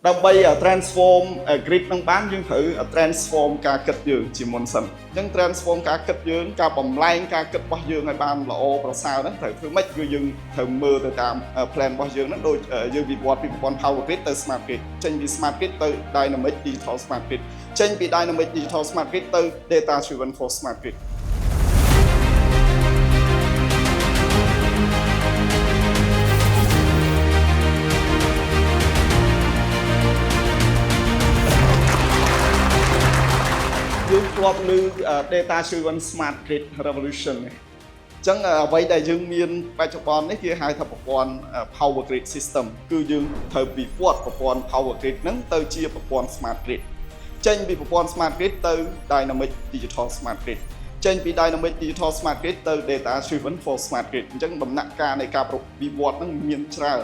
ដើម្បី transform grid នឹងបានយើងត្រូវ transform ការគិតយើងជាមុនសិនអញ្ចឹង transform ការគិតយើងការបំលែងការគិតរបស់យើងឲ្យបានល្អប្រសើរហ្នឹងត្រូវធ្វើម៉េចគឺយើងត្រូវមើលទៅតាម plan របស់យើងហ្នឹងដូចយើងវិវត្តពីប្រព័ន្ធ power grid ទៅ smart grid ចេញពី smart grid ទៅ dynamic digital smart grid ចេញពី dynamic digital smart grid ទៅ data driven for smart gridយើងធ្លាប់លើ data driven smart grid revolution អញ្ចឹងអ្វីដែលយើងមានបច្ចុប្បន្ននេះគេហៅថាប្រព័ន្ធ power grid system គឺយើងត្រូវវិវត្តប្រព័ន្ធ power grid ហ្នឹងទៅជាប្រព័ន្ធ smart grid ចេញពីប្រព័ន្ធ smart grid ទៅ dynamic digital smart grid ចេញពី dynamic digital smart grid ទៅ data driven for smart grid អញ្ចឹងដំណាក់កាលនៃការវិវត្តហ្នឹងមានច្រើន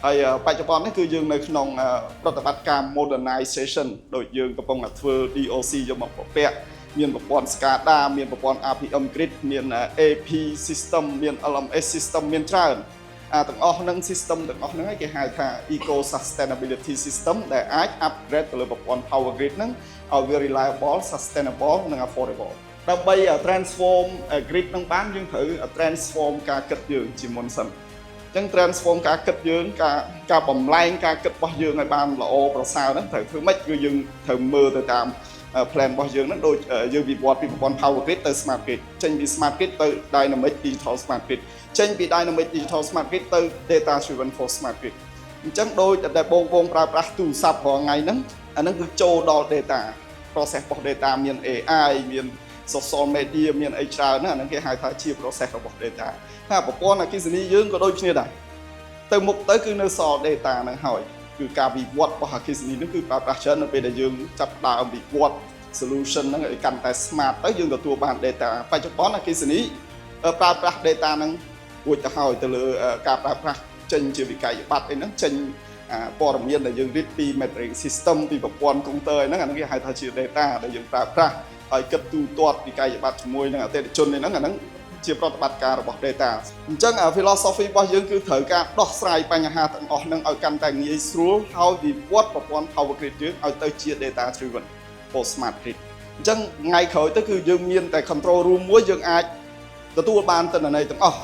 ហើយបច្ចុប្បន្ននេះគឺយើងនៅក្នុងប្រតិបត្តិការ modernization ដូចយើងកំពុងតែធ្វើ DOC យកមកពពាក់មានប្រព័ន្ធ SCADA មានប្រព័ន្ធ RPM grid មាន AP system មាន LMS system មានច្រើនទាំងអស់ហ្នឹង system ទាំងអស់ហ្នឹងគេហៅថា eco sustainability system ដែលអាច upgrade ទៅលើប្រព័ន្ធ power grid ហ្នឹងឲ្យវា reliable sustainable និង affordable ដើម្បី transform grid ហ្នឹងបានយើងត្រូវ transform ការគិតយើងជាមុនសិនអញ្ចឹង transform ការគិតយើងការបំលែងការគិតរបស់យើងឲ្យបានល្អប្រសើរហ្នឹងត្រូវធ្វើម៉េចគឺយើងត្រូវមើលទៅតាម plan របស់យើងហ្នឹងដូចយើងវិវត្តពីប្រព័ន្ធ power grid ទៅ smart grid ចេញពី smart grid ទៅ dynamic digital smart grid ចេញពី dynamic digital smart grid ទៅ data driven for smart grid អញ្ចឹងដូចតែបងប្រើប្រាស់ទូរស័ព្ទរាល់ថ្ងៃហ្នឹងអាហ្នឹងគឺចូលដល់ data process របស់ data មាន AI មាន social media មានអីច្រើនណាអាហ្នឹងគេហៅថាជា process របស់ data ថាប្រព័ន្ធអគ្គិសនីយើងក៏ដូចគ្នាដែរទៅមុខទៅគឺនៅសល់ data ហ្នឹងហើយគឺការវិវត្តរបស់អគ្គិសនីនេះគឺប្រើប្រាស់ច្រើននៅពេលដែលយើងចាប់ផ្ដើមវិវត្ត solution ហ្នឹងឲ្យកាន់តែ smart ទៅយើងទទួលបាន data បច្ចុប្បន្នអគ្គិសនីប្រើប្រាស់ data ហ្នឹងរួចទៅហើយទៅលើការប្រើប្រាស់ចេញជាវិក័យប័ត្រអីហ្នឹងចេញព័ត៌មានដែលយើងរៀបពី metering system ពីប្រព័ន្ធកុងទ័រហ្នឹងអាហ្នឹងគេហៅថាជា data ដែលយើងប្រើប្រាស់ហើយគិតទូទាត់វិក័យប័ត្រជាមួយនឹងអតិថិជនហ្នឹងអាហ្នឹងជាប្រតិបត្តិការរបស់ data អញ្ចឹង philosophy របស់យើងគឺត្រូវការដោះស្រាយបញ្ហាទាំងអស់ហ្នឹងឲ្យកាន់តែងាយស្រួលហើយវិវត្តប្រព័ន្ធ power grid យើងឲ្យទៅជា data driven for smart grid អញ្ចឹងថ្ងៃក្រោយទៅគឺយើងមានតែ control room មួយយើងអាចទទួលបានទិន្នន័យទាំងអស់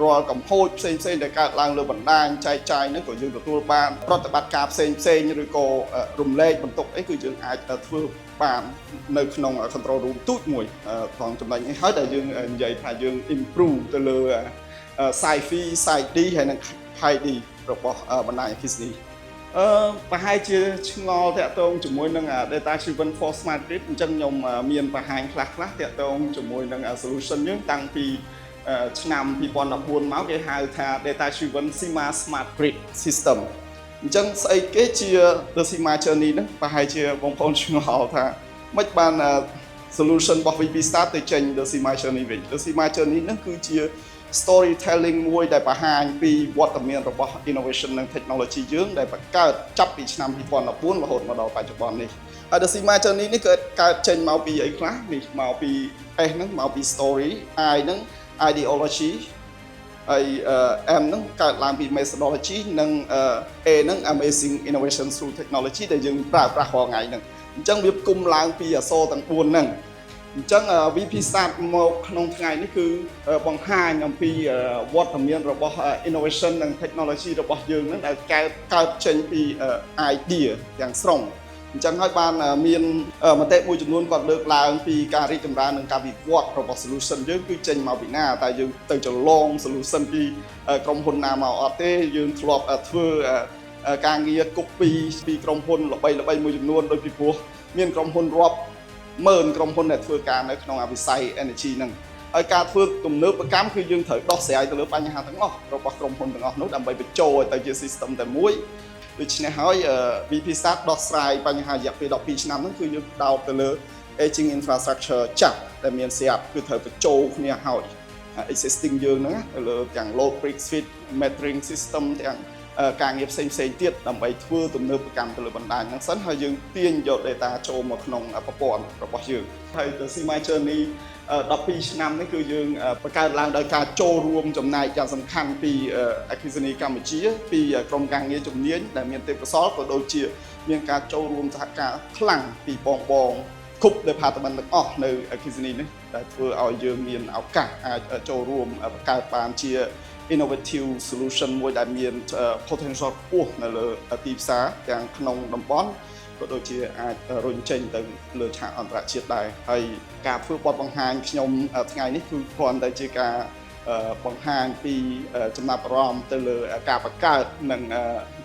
រាល់កំហូចផ្សេងៗដែលកើតឡើងលើបណ្ដាញចែកចាយហ្នឹងក៏យើងទទួលបានប្រតិបត្តិការផ្សេងៗឬក៏រំលែកបន្ទុកអីគឺយើងអាចធ្វើបាននៅក្នុង control room ទូចមួយផងចំណុចនេះហើយដែលយើងនិយាយថាយើង improve ទៅលើ Sci-Fi Sci-D ហើយនិង Hi-D របស់បណ្ដាញអគ្គិសនីប្រហែលជាឆ្ងល់តាក់ទងជាមួយនឹង data driven for smart grid អញ្ចឹងខ្ញុំមានបង្ហាញខ្លះតាក់ទងជាមួយនឹង solution យើងតាំងពីឆ្នាំ2014មកគេហៅថា data driven SIMA smart grid system អញ្ចឹងស្អីគេជា the SIMA journey ហ្នឹងប្រហែលជាបងប្អូនឆ្ងល់ថាមិនបាន solution របស់ VP Start ទៅចេញ the SIMA journey វិញ the SIMA journey ហ្នឹងគឺជា storytelling មួយដែលបង្ហាញពីវត្តមានរបស់ innovation និង technology យើងដែលបង្កើតចាប់ពីឆ្នាំ2014រហូតមកដល់បច្ចុប្បន្ននេះហើយ the SIMA journey នេះកើតចេញមកពីអីខ្លះនេះមកពី S ហ្នឹងមកពី story I ហ្នឹង ideology ហើយ M ហ្នឹងកើតឡើងពី methodology និង A ហ្នឹង amazing innovation through technology ដែលយើងប្រើប្រាស់រាល់ថ្ងៃហ្នឹងអញ្ចឹងវាគុំឡើងពីអក្សរទាំង4ហ្នឹងអញ្ចឹង VP Start មកក្នុងថ្ងៃនេះគឺបង្ហាញអំពីវត្តមានរបស់ innovation និង technology របស់យើងហ្នឹងដែលកើតចេញពី idea ទាំងស្រុងអញ្ចឹងហើយបានមានមតិមួយចំនួនគាត់លើកឡើងពីការរីកចម្រើននិងការវិវត្តរបស់ solution យើងគឺចេញមកពីណាតែយើងទៅចលង solution ពីក្រុមហ៊ុនណាមកអត់ទេយើងធ្លាប់ធ្វើការងារ copy ពីក្រុមហ៊ុនល្បីៗមួយចំនួនដោយពីព្រោះមានក្រុមហ៊ុនរាប់ម៉ឺនក្រុមហ៊ុនដែលធ្វើការនៅក្នុងវិស័យ energy ហ្នឹងហើយការធ្វើទំនើបកម្មគឺយើងត្រូវដោះស្រាយទៅលើបញ្ហាទាំងអស់របស់ក្រុមហ៊ុនទាំងអស់នោះដើម្បីបញ្ចូលឲ្យទៅជា system តែមួយដូច្នេះហើយ VP Start ដោះស្រាយបញ្ហារយៈពេល12ឆ្នាំហ្នឹងគឺយើងដោតទៅលើ aging infrastructure ចាស់ដែលមានស្រាប់គឺត្រូវបញ្ចូលគ្នាហើយ existing យើងហ្នឹងទៅលើទាំង load break switch metering system ទាំងការងារផ្សេងទៀតដើម្បីធ្វើទំនើបកម្មទៅលើបណ្ដាញហ្នឹងសិនហើយយើងទាញយក data ចូលមកក្នុងប្រព័ន្ធរបស់យើងហើយ the SIMA journey 12 ឆ្នាំនេះគឺយើងបង្កើតឡើងដោយការចូលរួមចំណែកយ៉ាងសំខាន់ពីអគ្គិសនីកម្ពុជាពីក្រុមការងារជំនាញដែលមានទេពកោសល្យក៏ដូចជាមានការចូលរួមសហការខ្លាំងពីបងគ្រប់ department ទាំងអស់នៅអគ្គិសនីនេះដែលធ្វើឲ្យយើងមានឱកាសអាចចូលរួមបង្កើតបានជា innovative solution មួយដែលមាន potential ខ្ពស់នៅលើទីផ្សារទាំងក្នុងតំបន់ក៏ដូចជាអាចរុញចេញទៅលើឆាកអន្តរជាតិដែរហើយការធ្វើបទបង្ហាញខ្ញុំថ្ងៃនេះគឺគ្រាន់តែជាការបង្ហាញពីចំណាប់អារម្មណ៍ទៅលើការបង្កើតនិង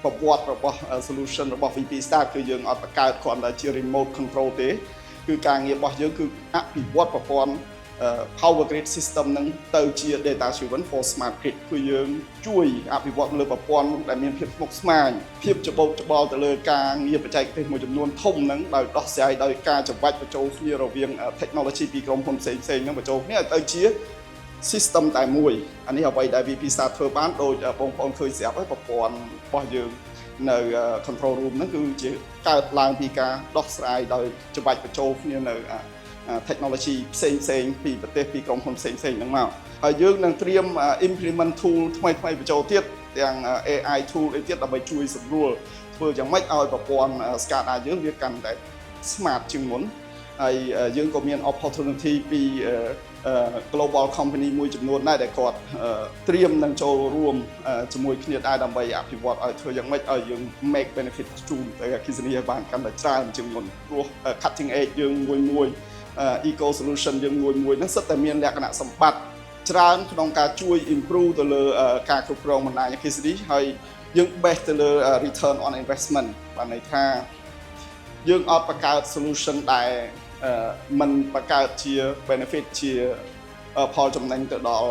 ប្រវត្តិរបស់ solution របស់ VP Start គឺយើងអត់បង្កើតគ្រាន់តែជា remote control ទេគឺការងាររបស់យើងគឺអភិវឌ្ឍប្រព័ន្ធ power grid system នឹងទៅជា data driven for smart grid គឺយើងជួយអភិវឌ្ឍលើប្រព័ន្ធដែលមានភាពស្មុគស្មាញភាពច្បូកច្បល់ទៅលើការងារបច្ចេកទេសមួយចំនួនធំហ្នឹងដោយដោះស្រាយដោយការច្របាច់បញ្ចូលគ្នារវាង technology ពីក្រុមហ៊ុនផ្សេងៗហ្នឹងបញ្ចូលគ្នាឲ្យទៅជា system តែមួយអានេះអ្វីដែល VP Start ធ្វើបានដោយបងប្អូនឃើញស្រាប់ហើយប្រព័ន្ធរបស់យើងនៅ control room ហ្នឹងគឺជាកើតឡើងពីការដោះស្រាយដោយច្របាច់បញ្ចូលគ្នានៅtechnology ផ្សេងពីប្រទេសពីក្រុមហ៊ុនផ្សេងហ្នឹងមកហើយយើងនឹងត្រៀម implement tool ថ្មីបញ្ចូលទៀតទាំង AI tool អីទៀតដើម្បីជួយសម្រួលធ្វើយ៉ាងម៉េចឲ្យប្រព័ន្ធ SCADA យើងវាកាន់តែ smart ជាងមុនហើយយើងក៏មាន opportunity ពី global company មួយចំនួនដែរដែលគាត់ត្រៀមនឹងចូលរួមជាមួយគ្នាដែរដើម្បីអភិវឌ្ឍឲ្យធ្វើយ៉ាងម៉េចឲ្យយើង make benefit ជូនទៅអគ្គិសនីឲ្យបានកាន់តែច្រើនជាងមុនព្រោះ cutting edge យើងមួយeco solution យើងមួយហ្នឹងសិតតែមានលក្ខណៈសម្បត្តិច្រើនក្នុងការជួយ improve ទៅលើការគ្រប់គ្រងបណ្ដាញអគ្គិសនីហើយយើង base ទៅលើ return on investment បានន័យថាយើងអត់បង្កើត solution ដែលมันបង្កើតជា benefit ជាផលចំណេញទៅដល់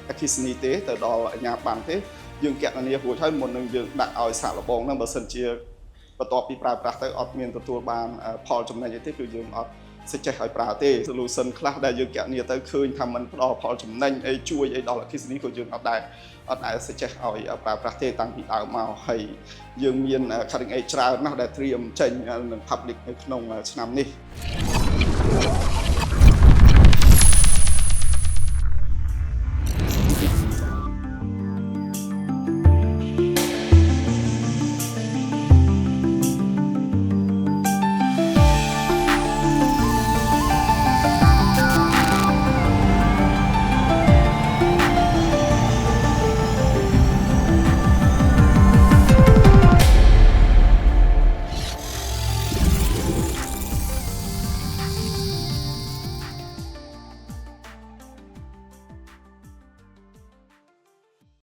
អគ្គិសនីទេទៅដល់អាជ្ញាប័ណ្ណទេយើងគណនារួចហើយមុននឹងយើងដាក់ឲ្យសាកល្បងហ្នឹងបើសិនជាបន្ទាប់ពីប្រើប្រាស់ទៅអត់មានទទួលបានផលចំណេញអីទេគឺយើងអត់suggest ឲ្យប្រើទេ solution ខ្លះដែលយើងគណនាទៅឃើញថាมันផ្ដល់ផលចំណេញអីជួយអីដល់អគ្គិសនីក៏យើងអត់ដែល suggest ឲ្យប្រើប្រាស់ទេតាំងពីដើមមកហើយយើងមាន cutting edge ច្រើនណាស់ដែលត្រៀមចេញនឹង public នៅក្នុងឆ្នាំនេះ